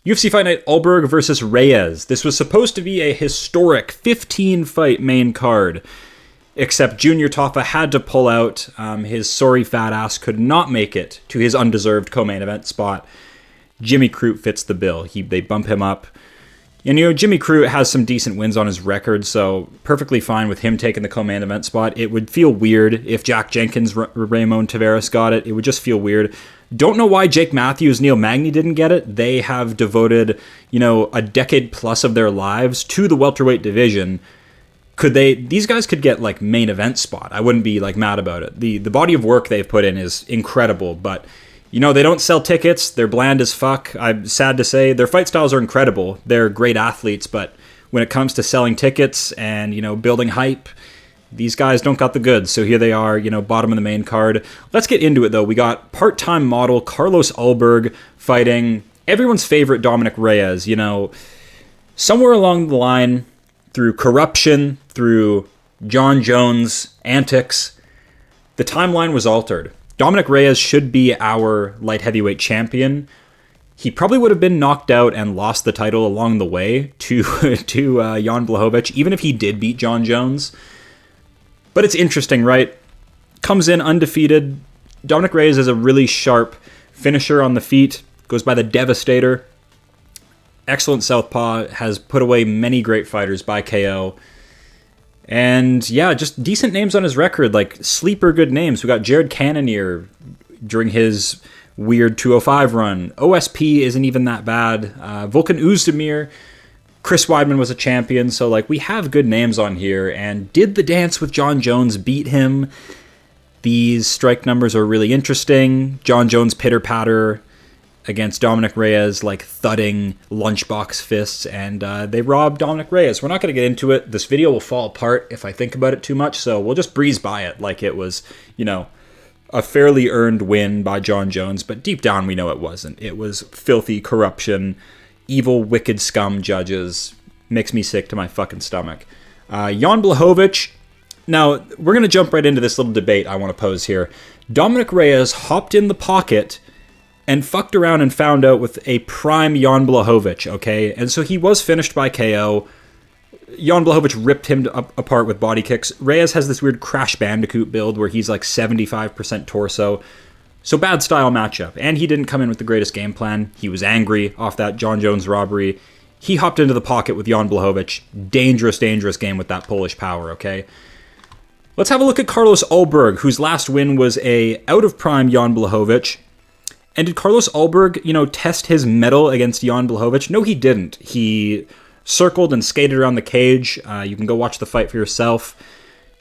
UFC Fight Night Ulberg versus Reyes. This was supposed to be a historic 15-fight main card, except Junior Tafa had to pull out. His sorry fat ass could not make it to his undeserved co-main event spot. Jimmy CRUTE fits the bill. They bump him up. And, Jimmy CRUTE has some decent wins on his record, so perfectly fine with him taking the co-main event spot. It would feel weird if Jack Jenkins, Ramon TAVARES got it. It would just feel weird. Don't know why Jake Matthews, Neil Magny didn't get it. They have devoted, a decade plus of their lives to the welterweight division. These guys could get, main event spot. I wouldn't be, mad about it. The body of work they've put in is incredible, but, they don't sell tickets. They're bland as fuck. I'm sad to say. Their fight styles are incredible. They're great athletes, but when it comes to selling tickets and, building hype, these guys don't got the goods. So here they are, bottom of the main card. Let's get into it, though. We got part-time model Carlos Ulberg fighting everyone's favorite Dominick Reyes. Somewhere along the line, through corruption, through John Jones antics, the timeline was altered. Dominick Reyes should be our light heavyweight champion. He probably would have been knocked out and lost the title along the way to Jan Blachowicz, even if he did beat John Jones. But it's interesting, right? Comes in undefeated. Dominick Reyes is a really sharp finisher on the feet. Goes by the Devastator. Excellent southpaw. Has put away many great fighters by KO. And yeah, just decent names on his record. Sleeper good names. We got Jared Cannonier during his weird 205 run. OSP isn't even that bad. Volkan Oezdemir. Chris Weidman was a champion, so we have good names on here. And did the dance with John Jones beat him? These strike numbers are really interesting. John Jones pitter-patter against Dominick Reyes, thudding lunchbox fists, and they robbed Dominick Reyes. We're not going to get into it. This video will fall apart if I think about it too much, so we'll just breeze by it like it was, a fairly earned win by John Jones, but deep down we know it wasn't. It was filthy corruption, evil, wicked scum judges. Makes me sick to my fucking stomach. Jan Blachowicz. Now, we're going to jump right into this little debate I want to pose here. Dominick Reyes hopped in the pocket and fucked around and found out with a prime Jan Blachowicz, okay? And so he was finished by KO. Jan Blachowicz ripped him apart with body kicks. Reyes has this weird Crash Bandicoot build where he's 75% torso. So bad style matchup. And he didn't come in with the greatest game plan. He was angry off that John Jones robbery. He hopped into the pocket with Jan Blachowicz. Dangerous, dangerous game with that Polish power, okay? Let's have a look at Carlos Ulberg, whose last win was a out-of-prime Jan Blachowicz. And did Carlos Ulberg, test his mettle against Jan Blachowicz? No, he didn't. He circled and skated around the cage. You can go watch the fight for yourself.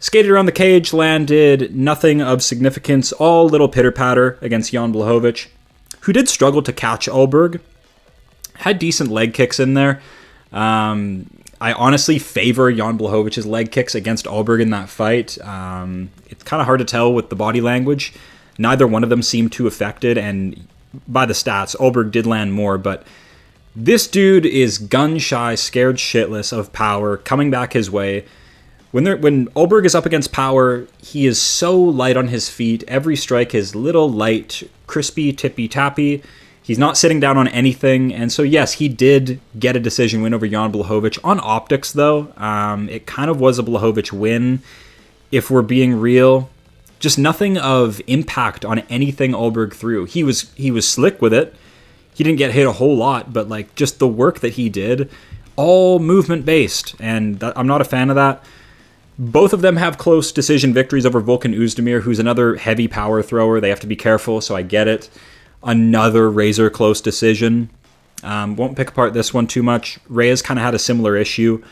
Skated around the cage, landed nothing of significance, all little pitter-patter against Jan Blachowicz, who did struggle to catch Ulberg. Had decent leg kicks in there. I honestly favor Jan Blachowicz's leg kicks against Ulberg in that fight. It's kind of hard to tell with the body language. Neither one of them seemed too affected, and by the stats, Ulberg did land more, but this dude is gun-shy, scared shitless of power, coming back his way. When Ulberg is up against power, he is so light on his feet. Every strike is little, light, crispy, tippy-tappy. He's not sitting down on anything, and so yes, he did get a decision win over Jan Blachowicz. On optics, though, it kind of was a Blachowicz win, if we're being real. Just nothing of impact on anything Ulberg threw. He was slick with it. He didn't get hit a whole lot, but just the work that he did, all movement based, and I'm not a fan of that. Both of them have close decision victories over Volkan Oezdemir, who's another heavy power thrower. They have to be careful, so I get it. Another razor close decision. Won't pick apart this one too much. Reyes kind of had a similar issue.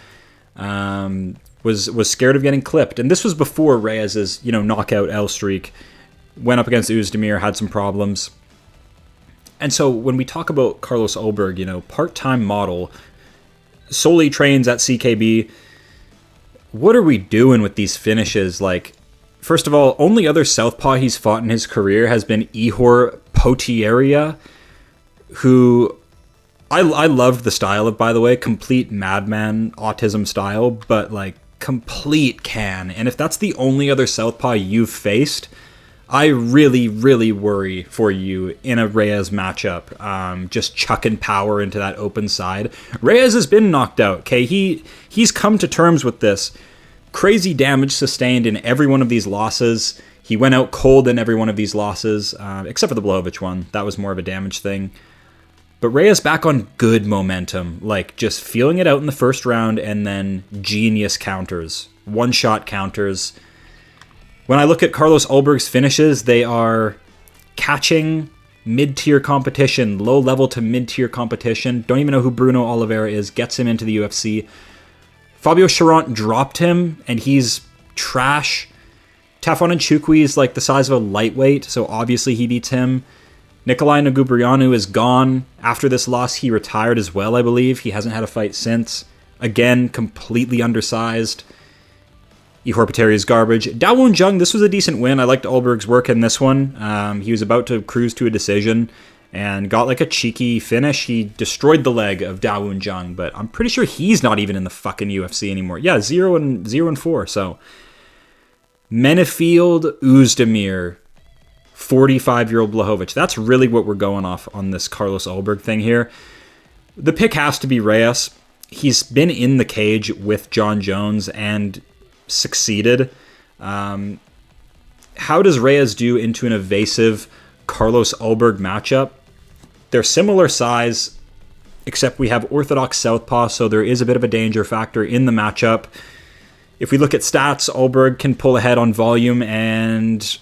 Was scared of getting clipped. And this was before Reyes's, knockout L streak. Went up against Oezdemir, had some problems. And so when we talk about Carlos Ulberg, part-time model, solely trains at CKB, what are we doing with these finishes? First of all, only other southpaw he's fought in his career has been Ihor Potieria, who I loved the style of, by the way, complete madman autism style, but complete can. And if that's the only other southpaw you've faced, I really, really worry for you in a Reyes matchup, just chucking power into that open side. Reyes has been knocked out, okay? He's come to terms with this. Crazy damage sustained in every one of these losses. He went out cold in every one of these losses, except for the Blachowicz one. That was more of a damage thing. But Reyes back on good momentum, like just feeling it out in the first round and then genius counters, one-shot counters. When I look at Carlos Ulberg's finishes, they are catching mid-tier competition, low-level to mid-tier competition. Don't even know who Bruno Oliveira is, gets him into the UFC. Fabio Charant dropped him, and he's trash. Tafon Nchukwi is like the size of a lightweight, so obviously he beats him. Nikolai Nogubrianu is gone. After this loss, he retired as well, I believe. He hasn't had a fight since. Again, completely undersized. Ihor Potieria is garbage. Dawoon Jung, this was a decent win. I liked Ulberg's work in this one. He was about to cruise to a decision and got like a cheeky finish. He destroyed the leg of Dawoon Jung, but I'm pretty sure he's not even in the fucking UFC anymore. Yeah, 0-4. So Menefield Oezdemir, 45-year-old Blachowicz. That's really what we're going off on this Carlos Ulberg thing here. The pick has to be Reyes. He's been in the cage with John Jones and succeeded. How does Reyes do into an evasive Carlos Ulberg matchup? They're similar size, except we have orthodox southpaw, so there is a bit of a danger factor in the matchup. If we look at stats, Ulberg can pull ahead on volume and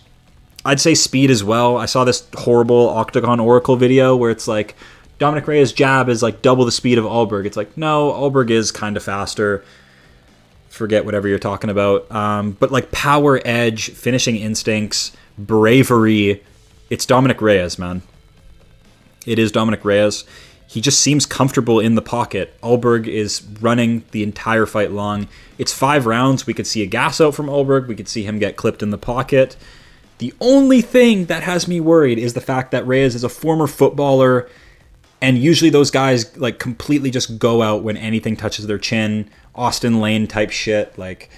I'd say speed as well. I saw this horrible Octagon Oracle video where it's like Dominick Reyes' jab is like double the speed of Ulberg. It's like, no, Ulberg is kind of faster. Forget whatever you're talking about. But like power, edge, finishing instincts, bravery, it's Dominick Reyes, man. It is Dominick Reyes. He just seems comfortable in the pocket. Ulberg is running the entire fight long. It's 5 rounds. We could see a gas out from Ulberg. We could see him get clipped in the pocket. The only thing that has me worried is the fact that Reyes is a former footballer, and usually those guys like completely just go out when anything touches their chin. Austin Lane type shit. Like,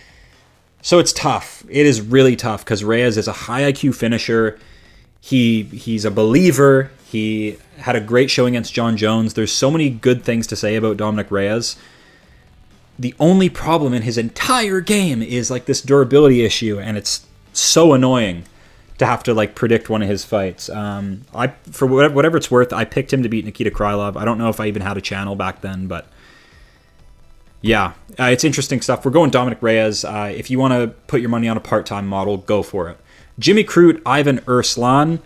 so it's tough. It is really tough because Reyes is a high IQ finisher. He's a believer. He had a great show against John Jones. There's so many good things to say about Dominick Reyes. The only problem in his entire game is like this durability issue, and it's so annoying to have to like predict one of his fights. For whatever it's worth, I picked him to beat Nikita Krylov. I don't know if I even had a channel back then, but yeah, it's interesting stuff. We're going Dominick Reyes. If you want to put your money on a part-time model, go for it. Jimmy CRUTE, Ivan ERSLAN.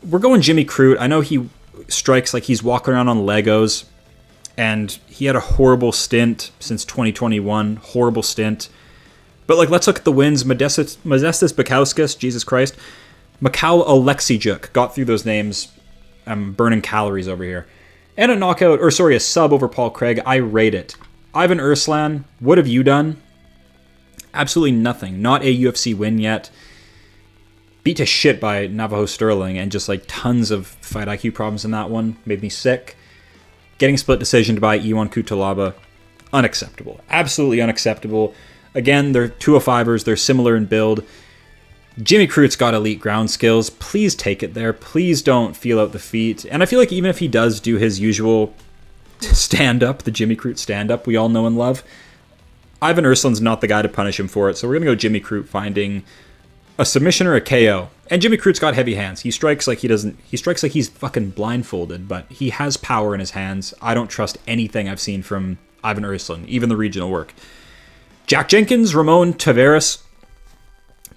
We're going Jimmy CRUTE. I know he strikes like he's walking around on Legos, and he had a horrible stint since 2021. Horrible stint. But like, let's look at the wins. Modestas Bukowskis, Jesus Christ. Mikhail Alexijuk, got through those names. I'm burning calories over here. And a sub over Paul Craig. I rate it. Ivan ERSLAN, what have you done? Absolutely nothing. Not a UFC win yet. Beat to shit by Navajo Stirling, and just like tons of fight IQ problems in that one. Made me sick. Getting split decisioned by Iwan Kutalaba. Unacceptable. Absolutely unacceptable. Again, they're 205ers. They're similar in build. Jimmy CRUTE's got elite ground skills. Please take it there. Please don't feel out the feet. And I feel like even if he does do his usual stand-up, the Jimmy CRUTE stand-up we all know and love, Ivan ERSLAN's not the guy to punish him for it. So we're going to go Jimmy CRUTE finding a submission or a KO. And Jimmy CRUTE's got heavy hands. He strikes like he strikes like he's fucking blindfolded, but he has power in his hands. I don't trust anything I've seen from Ivan ERSLAN, even the regional work. Jack Jenkins, Ramon TAVARES.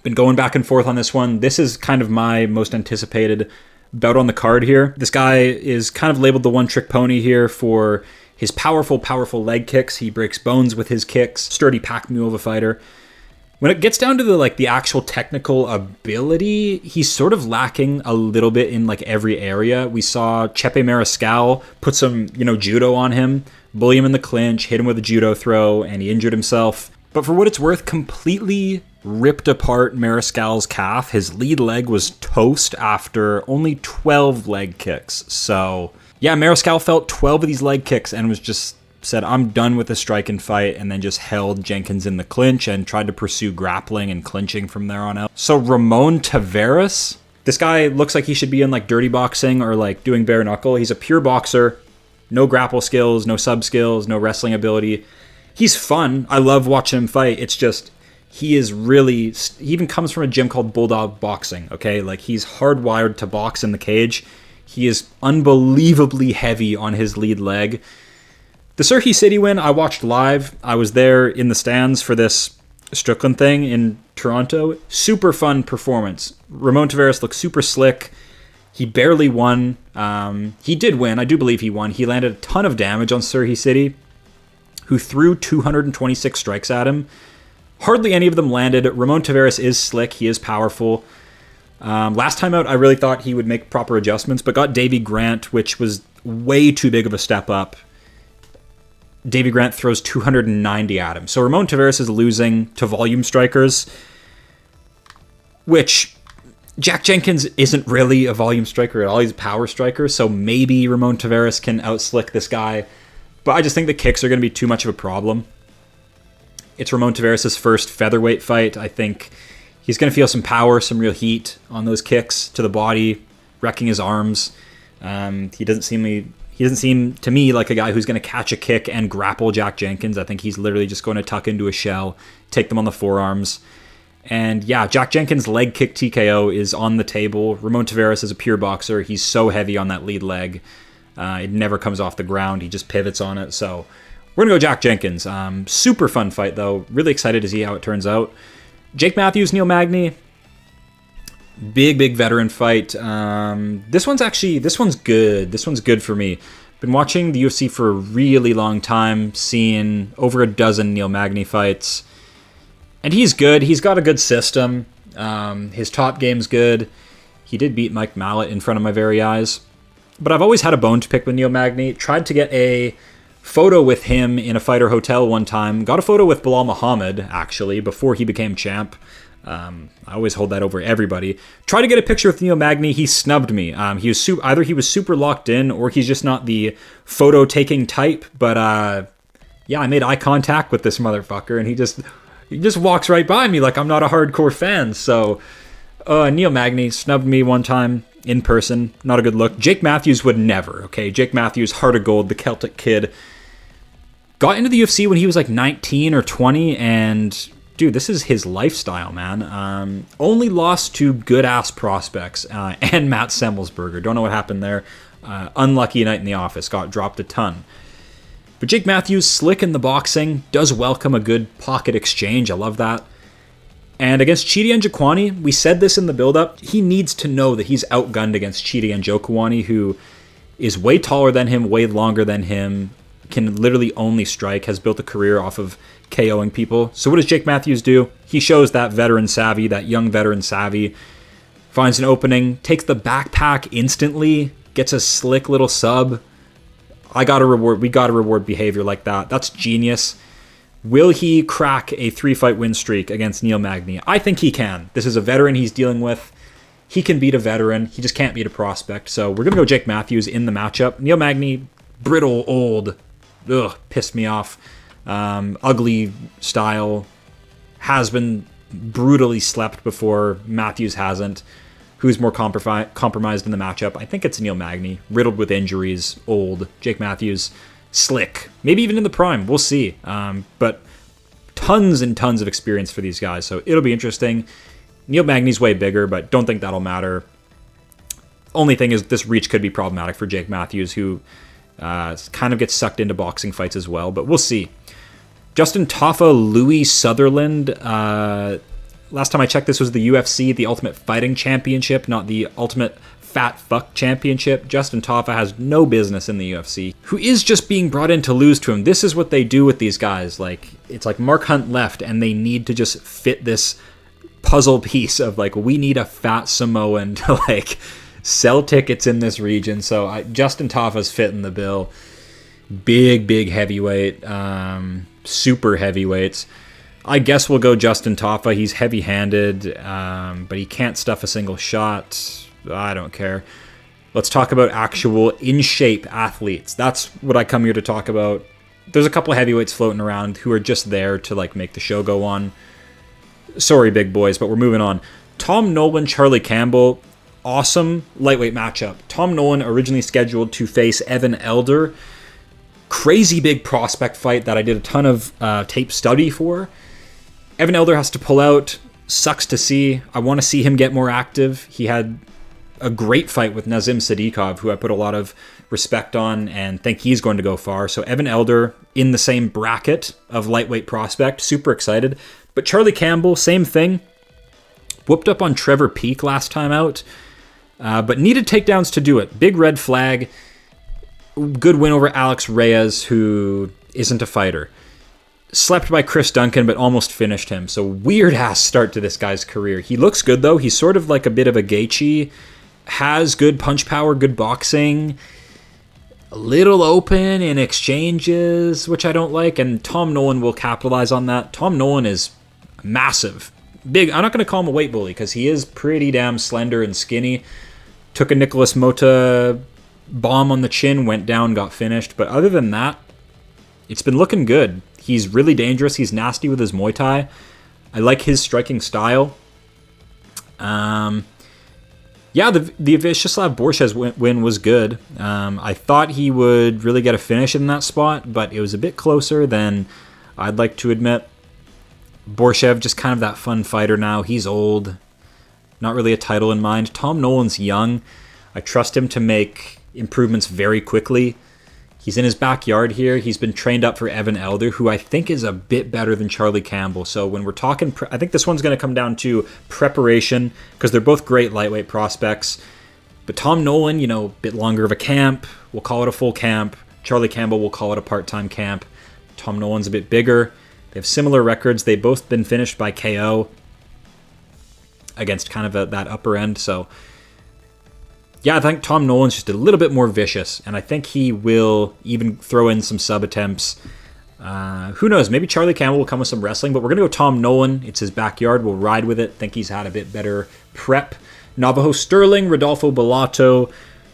Been going back and forth on this one. This is kind of my most anticipated bout on the card here. This guy is kind of labeled the one-trick pony here for his powerful leg kicks. He breaks bones with his kicks. Sturdy pack mule of a fighter. When it gets down to the actual technical ability, he's sort of lacking a little bit in like every area. We saw Chepe Mariscal put some, judo on him, bully him in the clinch, hit him with a judo throw, and he injured himself. But for what it's worth, completely ripped apart Mariscal's calf. His lead leg was toast after only 12 leg kicks. So yeah, Mariscal felt 12 of these leg kicks and was just said, I'm done with the strike and fight, and then just held Jenkins in the clinch and tried to pursue grappling and clinching from there on out. So Ramon Taveras, this guy looks like he should be in like dirty boxing or like doing bare knuckle. He's a pure boxer, no grapple skills, no sub skills, no wrestling ability. He's fun. I love watching him fight. It's just, he even comes from a gym called Bulldog Boxing, okay? Like, he's hardwired to box in the cage. He is unbelievably heavy on his lead leg. The Surrey City win, I watched live. I was there in the stands for this Strickland thing in Toronto. Super fun performance. Ramon Taveras looked super slick. He barely won. He did win. I do believe he won. He landed a ton of damage on Surrey City, who threw 226 strikes at him. Hardly any of them landed. Ramon Taveras is slick. He is powerful. Last time out, I really thought he would make proper adjustments, but got Davy Grant, which was way too big of a step up. Davy Grant throws 290 at him. So Ramon Taveras is losing to volume strikers, which Jack Jenkins isn't really a volume striker at all. He's a power striker, so maybe Ramon Taveras can outslick this guy. But I just think the kicks are going to be too much of a problem. It's Ramon Taveras' first featherweight fight. I think he's going to feel some power, some real heat on those kicks to the body, wrecking his arms. He doesn't seem to me like a guy who's going to catch a kick and grapple Jack Jenkins. I think he's literally just going to tuck into a shell, take them on the forearms. And yeah, Jack Jenkins' leg kick TKO is on the table. Ramon Taveras is a pure boxer. He's so heavy on that lead leg. It never comes off the ground. He just pivots on it. So we're going to go Jack Jenkins. Super fun fight, though. Really excited to see how it turns out. Jake Matthews, Neil Magny. Big veteran fight. This one's good. This one's good for me. Been watching the UFC for a really long time, seeing over a dozen Neil Magny fights. And he's good. He's got a good system. His top game's good. He did beat Mike Mallet in front of my very eyes. But I've always had a bone to pick with Neil Magny. Tried to get a photo with him in a fighter hotel one time. Got a photo with Bilal Muhammad, actually, before he became champ. I always hold that over everybody. Tried to get a picture with Neil Magny. He snubbed me. Either he was super locked in, or he's just not the photo-taking type. But yeah, I made eye contact with this motherfucker, and he just walks right by me like I'm not a hardcore fan. So Neil Magny snubbed me one time in person. Not a good look. Jake Matthews would never, okay? Jake Matthews, heart of gold, the Celtic kid. Got into the UFC when he was like 19 or 20, and dude, this is his lifestyle, man. Only lost to good-ass prospects and Matt Semmelsberger. Don't know what happened there. Unlucky night in the office. Got dropped a ton. But Jake Matthews, slick in the boxing, does welcome a good pocket exchange. I love that. And against Chidi Njokuani, we said this in the build-up, he needs to know that he's outgunned against Chidi Njokuani, who is way taller than him, way longer than him, can literally only strike, has built a career off of KOing people. So what does Jake Matthews do? He shows that veteran savvy, that young veteran savvy, finds an opening, takes the backpack instantly, gets a slick little sub. We gotta reward behavior like that. That's genius. Will he crack a 3-fight win streak against Neil Magny? I think he can. This is a veteran he's dealing with. He can beat a veteran. He just can't beat a prospect. So we're going to go Jake Matthews in the matchup. Neil Magny, brittle, old. Ugh, pissed me off. Ugly style. Has been brutally slept before. Matthews hasn't. Who's more compromised in the matchup? I think it's Neil Magny. Riddled with injuries. Old. Jake Matthews, slick. Maybe even in the prime. We'll see. But tons and tons of experience for these guys. So it'll be interesting. Neil Magny's way bigger, but don't think that'll matter. Only thing is this reach could be problematic for Jake Matthews, who kind of gets sucked into boxing fights as well. But we'll see. Justin Tafa, Louis Sutherland. Last time I checked, this was the UFC, the Ultimate Fighting Championship, not the Ultimate Fat Fuck Championship. Justin Tafa has no business in the UFC, who is just being brought in to lose to him. This is what they do with these guys. Like, it's like Mark Hunt left, and they need to just fit this puzzle piece of, like, we need a fat Samoan to, like, sell tickets in this region. So Justin Tafa's fitting the bill. Big heavyweight, super heavyweights. I guess we'll go Justin Tafa. He's heavy-handed, but he can't stuff a single shot. I don't care. Let's talk about actual in-shape athletes. That's what I come here to talk about. there's a couple heavyweights floating around who are just there to like make the show go on. Sorry, big boys, but we're moving on. Tom Nolan, Charlie Campbell, awesome lightweight matchup. Tom Nolan originally scheduled to face Evan Elder. Crazy big prospect fight that I did a ton of tape study for. Evan Elder has to pull out. Sucks to see. I want to see him get more active. He had a great fight with Nazim Sadikov, who I put a lot of respect on and think he's going to go far. So Evan Elder in the same bracket of lightweight prospect. Super excited. But Charlie Campbell, same thing. Whooped up on Trevor Peake last time out. But needed takedowns to do it. Big red flag. Good win over Alex Reyes, who isn't a fighter. Slept by Chris Duncan, but almost finished him. So weird-ass start to this guy's career. He looks good, though. He's sort of like a bit of a Gaethje. Has good punch power, good boxing. A little open in exchanges, which I don't like. And Tom Nolan will capitalize on that. Tom Nolan is massive. Big. I'm not going to call him a weight bully, because he is pretty damn slender and skinny. Took a Nicholas Mota bomb on the chin, went down, got finished. But other than that, it's been looking good. He's really dangerous. He's nasty with his Muay Thai. I like his striking style. Yeah, the Vyacheslav Borshchev win was good. I thought he would really get a finish in that spot, but it was a bit closer than I'd like to admit. Borshchev, just kind of that fun fighter now. He's old. Not really a title in mind. Tom Nolan's young. I trust him to make improvements very quickly. He's in his backyard here. He's been trained up for Evan Elder, who I think is a bit better than Charlie Campbell. So when we're talking, I think this one's going to come down to preparation, because they're both great lightweight prospects. But Tom Nolan, you know, a bit longer of a camp. We'll call it a full camp. Charlie Campbell, we'll call it a part-time camp. Tom Nolan's a bit bigger. They have similar records. They've both been finished by KO against kind of that upper end. So yeah, I think Tom Nolan's just a little bit more vicious, and I think he will even throw in some sub attempts. Who knows? Maybe Charlie Campbell will come with some wrestling, but we're going to go Tom Nolan. It's his backyard. We'll ride with it. Think he's had a bit better prep. Navajo Stirling, Rodolfo Bellato.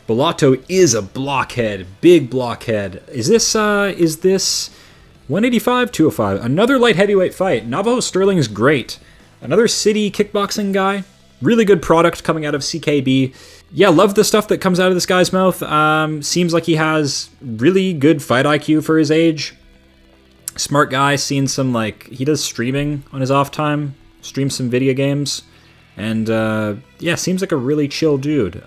Bellato is a blockhead. Big blockhead. Is this 185, 205? Another light heavyweight fight. Navajo Stirling is great. Another city kickboxing guy. Really good product coming out of CKB. Yeah, love the stuff that comes out of this guy's mouth. Seems like he has really good fight IQ for his age. Smart guy. Seen some, he does streaming on his off time. Streams some video games. And, yeah, seems like a really chill dude.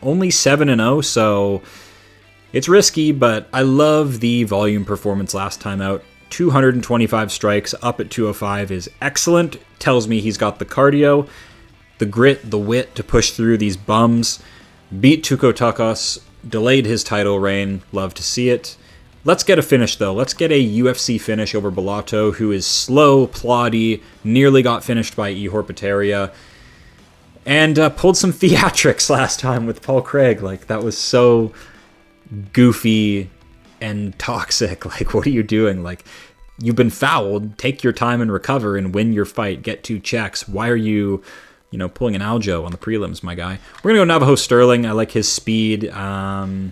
Only 7-0, so it's risky, but I love the volume performance last time out. 225 strikes, up at 205 is excellent. Tells me he's got the cardio, the grit, the wit to push through these bums. Beat Tuko Tukas, delayed his title reign. Love to see it. Let's get a finish, though. Let's get a UFC finish over Bellato, who is slow, ploddy, nearly got finished by Ihor Potieria, and pulled some theatrics last time with Paul Craig. That was so goofy and toxic. What are you doing? You've been fouled. Take your time and recover and win your fight. Get 2 checks. Why are you, pulling an Aljo on the prelims, my guy? We're going to go Navajo Stirling. I like his speed and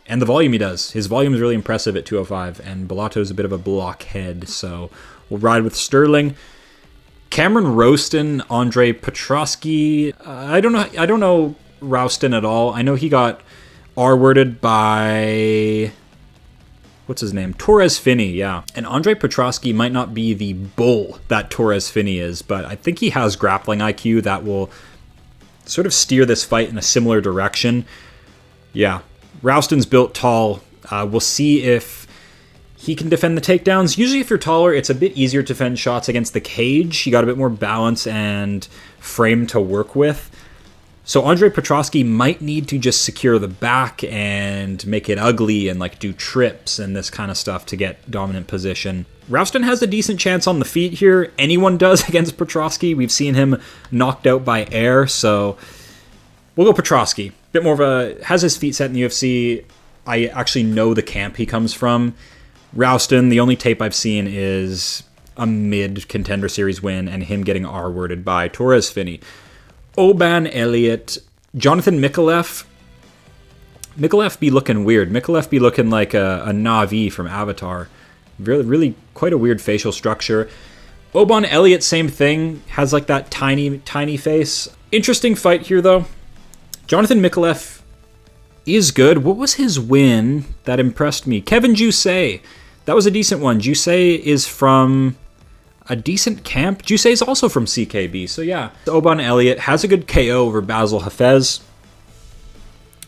the volume he does. His volume is really impressive at 205, and Bellato's a bit of a blockhead, so we'll ride with Stirling. Cameron Rowston, Andre Petroski. I don't know Rowston at all. I know he got R-worded by, what's his name? Torres Finney, yeah. And Andre Petroski might not be the bull that Torres Finney is, but I think he has grappling IQ that will sort of steer this fight in a similar direction. Yeah, Rowston's built tall. We'll see if he can defend the takedowns. Usually if you're taller, it's a bit easier to defend shots against the cage. You got a bit more balance and frame to work with. So Andre Petroski might need to just secure the back and make it ugly and do trips and this kind of stuff to get dominant position. Rowston has a decent chance on the feet here. Anyone does against Petroski. We've seen him knocked out by air, so we'll go Petroski. Bit more of has his feet set in the UFC. I actually know the camp he comes from. Rowston, the only tape I've seen is a mid-contender series win and him getting R-worded by Torres Finney. OBAN, ELLIOTT, Jonathan MICALLEF. MICALLEF be looking weird. MICALLEF be looking like a Na'vi from Avatar. Really quite a weird facial structure. OBAN ELLIOTT, same thing. Has like that tiny face. Interesting fight here, though. Jonathan MICALLEF is good. What was his win that impressed me? Kevin Jusay. That was a decent one. Jusay is from a decent camp. Jusay is also from CKB. So yeah, OBAN ELLIOTT has a good KO over Basil Hafez.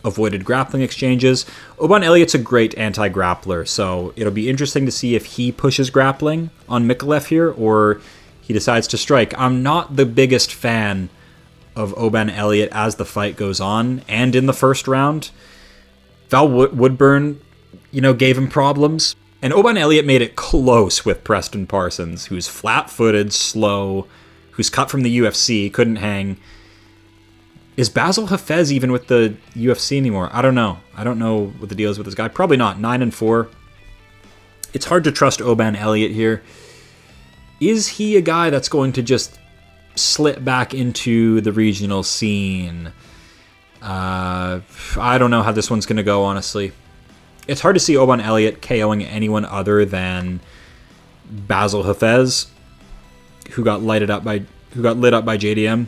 Avoided grappling exchanges. OBAN ELLIOTT's a great anti-grappler, so it'll be interesting to see if he pushes grappling on MICALLEF here, or he decides to strike. I'm not the biggest fan of OBAN ELLIOTT as the fight goes on, and in the first round. Val Woodburn, gave him problems. And OBAN ELLIOTT made it close with Preston Parsons, who's flat-footed, slow, who's cut from the UFC, couldn't hang. Is Basil Hafez even with the UFC anymore? I don't know. I don't know what the deal is with this guy. Probably not. 9-4. It's hard to trust OBAN ELLIOTT here. Is he a guy that's going to just slip back into the regional scene? I don't know how this one's going to go, honestly. It's hard to see OBAN ELLIOTT KOing anyone other than Basil Hafez, who got lit up by JDM.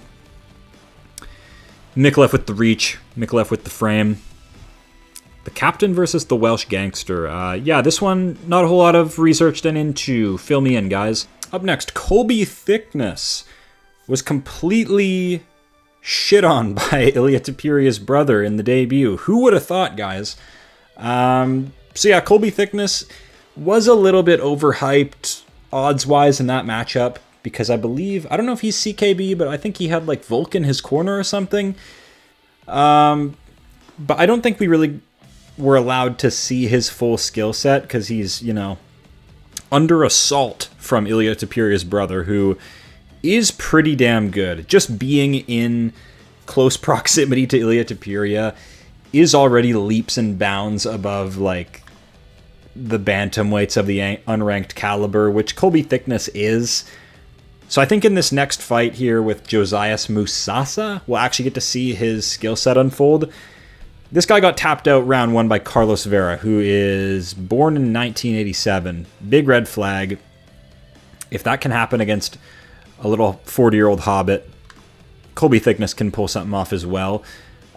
MICALLEF with the reach, MICALLEF with the frame. The captain versus the Welsh gangster. Yeah, this one, not a whole lot of research done into. Fill me in, guys. Up next, COLBY THICKNESSE was completely shit on by ELLIOTT Tapiria's brother in the debut. Who would have thought, guys? So yeah, COLBY THICKNESSE was a little bit overhyped odds-wise in that matchup, because I don't know if he's CKB, but I think he had like Volk in his corner or something. But I don't think we really were allowed to see his full skill set, because he's, under assault from ELLIOTT Tapiria's brother, who is pretty damn good. Just being in close proximity to ELLIOTT Tapiria is already leaps and bounds above like the bantamweights of the unranked caliber, which COLBY THICKNESSE is. So I think in this next fight here with Josias MUSASA, we'll actually get to see his skill set unfold. This guy got tapped out round 1 by Carlos Vera, who is born in 1987. Big red flag. If that can happen against a little 40-year-old hobbit, COLBY THICKNESSE can pull something off as well.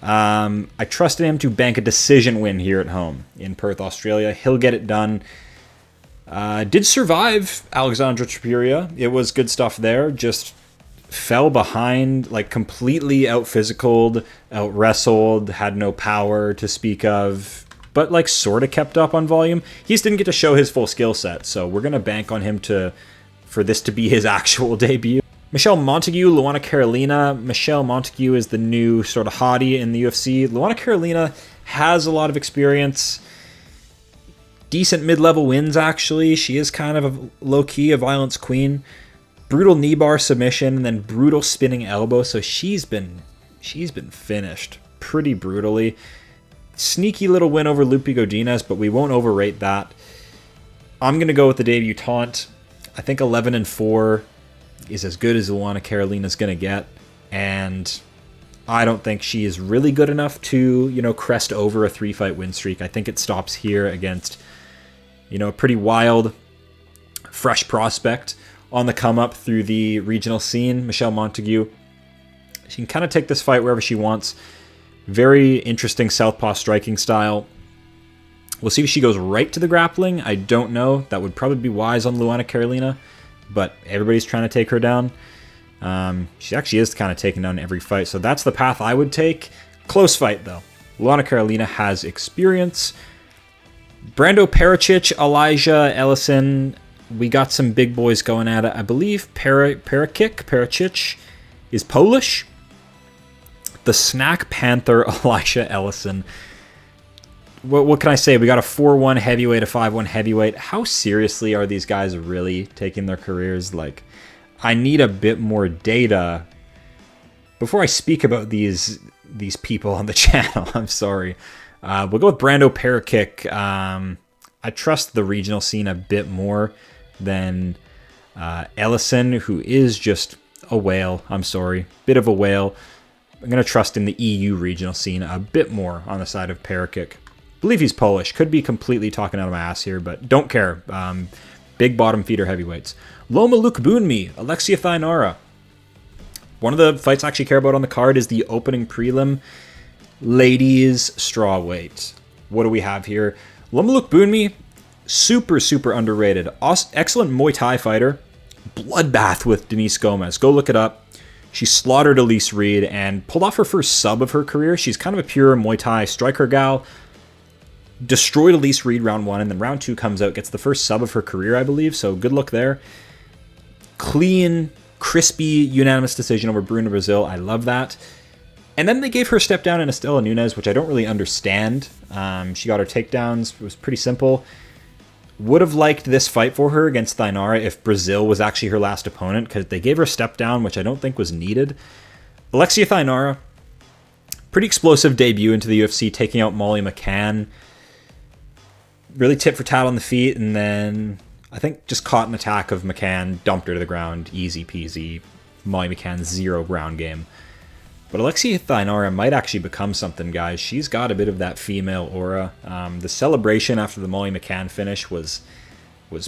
I trusted him to bank a decision win here at home in Perth, Australia. He'll get it done. Did survive Alexandra Tapiria. It was good stuff there. Just fell behind, like completely out-physicaled, out-wrestled, had no power to speak of, but like sort of kept up on volume. He just didn't get to show his full skill set, so we're going to bank on him for this to be his actual debut. Michelle Montague, Luana Carolina. Michelle Montague is the new sort of hottie in the UFC. Luana Carolina has a lot of experience. Decent mid-level wins, actually. She is kind of a low-key a violence queen. Brutal knee bar submission and then brutal spinning elbow. So she's been finished pretty brutally. Sneaky little win over Lupi Godinez, but we won't overrate that. I'm going to go with the debutante. I think 11-4 is as good as Luana Carolina's going to get. And I don't think she is really good enough to, crest over a 3-fight win streak. I think it stops here against, a pretty wild, fresh prospect on the come up through the regional scene, Michelle Montague. She can kind of take this fight wherever she wants. Very interesting southpaw striking style. We'll see if she goes right to the grappling. I don't know. That would probably be wise on Luana Carolina, but everybody's trying to take her down. She actually is kind of taking down every fight, so that's the path I would take. Close fight, though. Luana Carolina has experience. Brando PERICIC, Elijah Ellison. We got some big boys going at it. I believe Pericic is Polish. The Snack Panther, Elisha Ellison. What can I say? We got a 4-1 heavyweight, a 5-1 heavyweight. How seriously are these guys really taking their careers? Like, I need a bit more data before I speak about these people on the channel. I'm sorry. We'll go with Brando PERICIC. I trust the regional scene a bit more than Ellison, who is just a whale. I'm sorry. Bit of a whale. I'm going to trust in the EU regional scene a bit more on the side of PERICIC. I believe he's Polish. Could be completely talking out of my ass here, but don't care. Big bottom feeder heavyweights. Loma Lukbunmi, Alexia Thainara. One of the fights I actually care about on the card is the opening prelim. Ladies strawweight. What do we have here? Loma Lukbunmi, super, super underrated. Excellent Muay Thai fighter. Bloodbath with Denise Gomez. Go look it up. She slaughtered Elise Reed and pulled off her first sub of her career. She's kind of a pure Muay Thai striker gal. Destroyed Elise Reed round 1, and then round 2 comes out, gets the first sub of her career, I believe, so good look there. Clean, crispy, unanimous decision over Bruna Brazil. I love that. And then they gave her a step down in Estela Nunes, which I don't really understand. She got her takedowns. It was pretty simple. Would have liked this fight for her against Thainara if Brazil was actually her last opponent, because they gave her a step down, which I don't think was needed. Alexia Thainara, pretty explosive debut into the UFC, taking out Molly McCann. Really tit for tat on the feet, and then I think just caught an attack of McCann, dumped her to the ground, easy peasy. Molly McCann, 0 ground game. But Alexia Thainara might actually become something, guys. She's got a bit of that female aura. The celebration after the Molly McCann finish was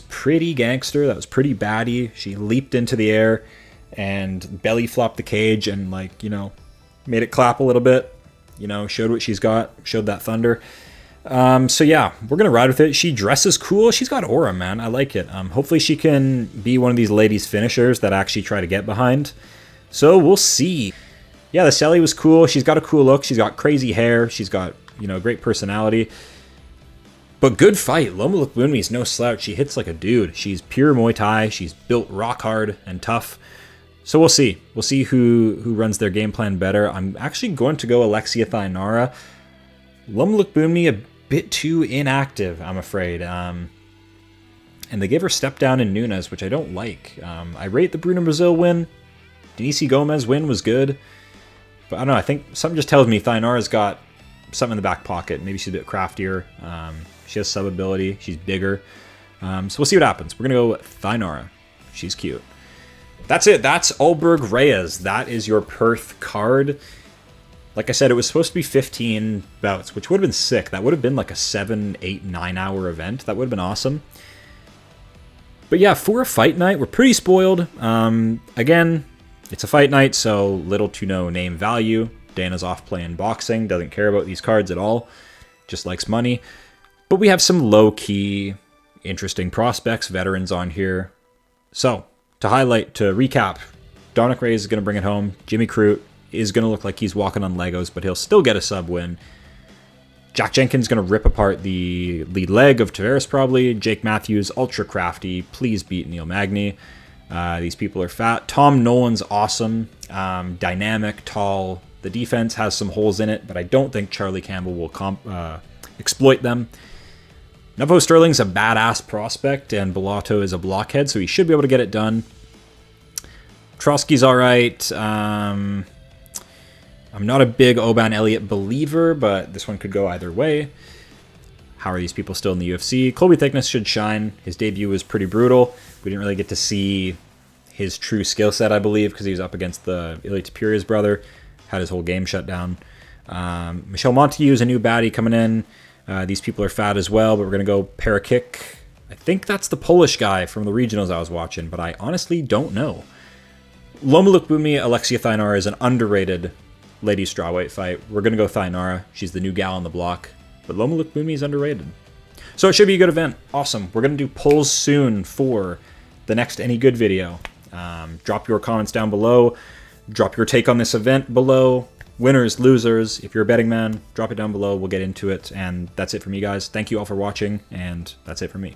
pretty gangster. That was pretty baddie. She leaped into the air and belly flopped the cage and, like, you know, made it clap a little bit. You know, showed what she's got, showed that thunder. So yeah, we're gonna ride with it. She dresses cool. She's got aura, man. I like it. Hopefully she can be one of these ladies finishers that I actually try to get behind. So we'll see. Yeah, the Sally was cool. She's got a cool look. She's got crazy hair. She's got, you know, great personality. But good fight. Loma Lukbunmi is no slouch. She hits like a dude. She's pure Muay Thai. She's built rock hard and tough. So we'll see. We'll see who runs their game plan better. I'm actually going to go Alexia Thainara. Loma Lukbunmi a bit too inactive, I'm afraid. And they gave her step down in Nunes, which I don't like. I rate the Bruna Brazil win. Denise Gomez win was good. But I don't know, I think something just tells me Thainara's got something in the back pocket. Maybe she's a bit craftier. She has sub ability. She's bigger. So we'll see what happens. We're going to go Thainara. She's cute. That's it. That's Ulberg Reyes. That is your Perth card. Like I said, it was supposed to be 15 bouts, which would have been sick. That would have been like a 7, 8, 9 hour event. That would have been awesome. But yeah, for a fight night, we're pretty spoiled. Again, it's a fight night, so little to no name value. Dana's off playing boxing, doesn't care about these cards at all. Just likes money. But we have some low-key, interesting prospects, veterans on here. So, to highlight, to recap, Dominick Reyes is going to bring it home. Jimmy CRUTE is going to look like he's walking on Legos, but he'll still get a sub win. Jack Jenkins is going to rip apart the lead leg of TAVARES probably. Jake Matthews, ultra crafty. Please beat Neil Magny. These people are fat. Tom Nolan's awesome. Dynamic, tall. The defense has some holes in it, but I don't think Charlie Campbell will exploit them. Navajo Stirling's a badass prospect, and BELLATO is a blockhead, so he should be able to get it done. PETROSKI's alright. I'm not a big OBAN ELLIOTT believer, but this one could go either way. How are these people still in the UFC? COLBY THICKNESSE should shine. His debut was pretty brutal. We didn't really get to see his true skill set, I believe, because he was up against the ELLIOTT Tapiria's brother. Had his whole game shut down. Michelle Montague is a new baddie coming in. These people are fat as well, but we're going to go PERICIC. I think that's the Polish guy from the regionals I was watching, but I honestly don't know. Loma Lukbunmi, Alexia Thainara is an underrated ladies strawweight fight. We're going to go Thainara. She's the new gal on the block. But Loma Lukbunmi is underrated. So it should be a good event. Awesome. We're going to do polls soon for the next Any Good video. Drop your comments down below. Drop your take on this event below. Winners, losers. If you're a betting man, drop it down below. We'll get into it. And that's it for me, guys. Thank you all for watching. And that's it for me.